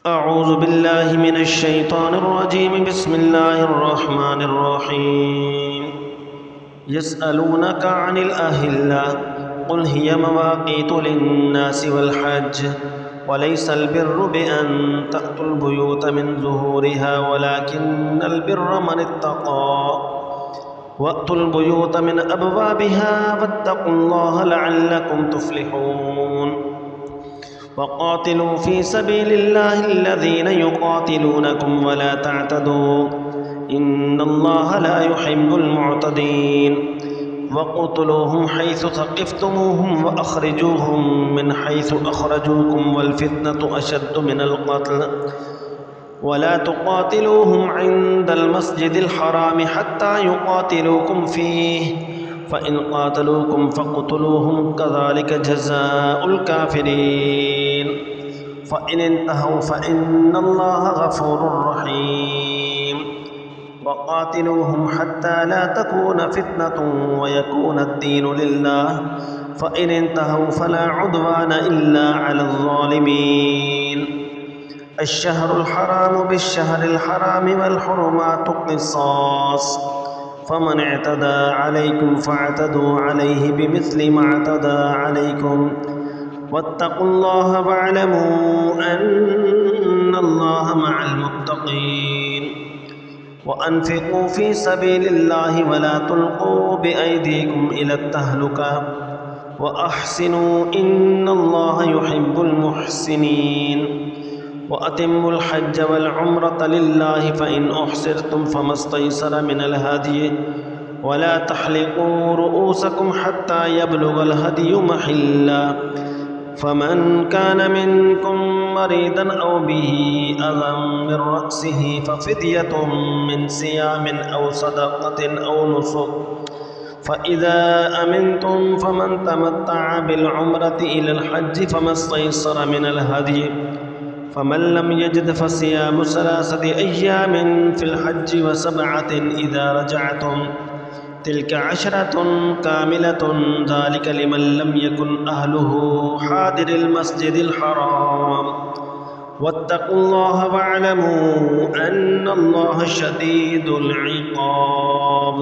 अऊज़ु बिल्लाहि मिनश शैतानिर रजीम बिस्मिल्लाहिर रहमानिर रहीम यसअलूनका अनिल अहिल्ला क़ुल हिय मवाक़ीतु लिन्नासि वल हज्ज वलैसल बिर्रु बिअन तअतुल बुयूत मिन ज़ुहूरिहा वलाकिन्नल बिर्र मन इत्तक़ा वअतुल बुयूत मिन अबवाबिहा वत्तक़ुल्लाह लअल्लकुम तुफ़्लिहून। वक़ातिलू फ़ी सबीलिल्लाहिल्लज़ीना युक़ातिलूनकुम वला तअतदू इन्नल्लाहा ला युहिब्बुल मुअतदीन। वक़्तुलूहुम हैसु सक़िफ़्तुमूहुम वअख़रिजूहुम मिन हैसु अख़रजूकुम वल्फ़ित्नतु अशद्दु मिनल क़त्ल वला तुक़ातिलूहुम इन्दल मस्जिदिल हराम हत्ता युक़ातिलूकुम फ़ीह फ़इन क़ातलूकुम फ़क़्तुलूहुम कज़ालिक जज़ाउल काफ़िरीन। फ़इन इंतहौ फ़इन्नल्लाहा गफ़ूरुर रहीम। वक़ातिलूहुम हत्ता ला तकून फ़ित्नतुन वयकूनद्दीनु लिल्लाह फ़इन इंतहौ फ़ला उद्वान इल्ला अलल ज़ालिमीन। अश्शहरुल हरामु बिश्शहरिल हरामि वल हुरुमातु क़िसास फ़मन अ'तदा अलैकुम फ़अ'तदू अलैहि बिमिस्लि मा अ'तदा अलैकुम वत्तक़ुल्लाह वअ'लमू अन्नल्लाहा मअल मुत्तक़ीन। वअन्फ़िक़ू फ़ी सबीलिल्लाहि वला तुल्क़ू बिअयदीकुम इलत तहलुका वअहसिनू इन्नल्लाहा युहिब्बुल मुहसिनीन। वअतिम्मुल हज्ज वल उम्रता लिल्लाहि फ़इन उहसिरतुम फ़मस्तयसर मिनल हदी वला तहलिक़ू रुऊसकुम हत्ता यबलुगल हदियु महिल्ला फ़मन कान मिनकुम मरीदन औ बिही अज़म मिन रअसिही फ़फ़िद्यतुम मिन सियामिन औ सदक़तिन औ नुसुक फ़इज़ा अमिनतुम फ़मन तमत्तअ बिल उम्रति इलल हज्जि फ़मस्तयसर मिनल हदी फ़मन लम यजिद फ़सियामु सलासति अय्यामिन फ़िल हज्जि व सबअतिन इज़ा रजअतुम तिल्क अशरतुन कामिलतुन ज़ालिक लिमन लम यकुन अहलुहु हादिरिल मस्जिदिल हराम वत्तक़ुल्लाह वअ'लमू अन्नल्लाहा शदीदुल इक़ाब।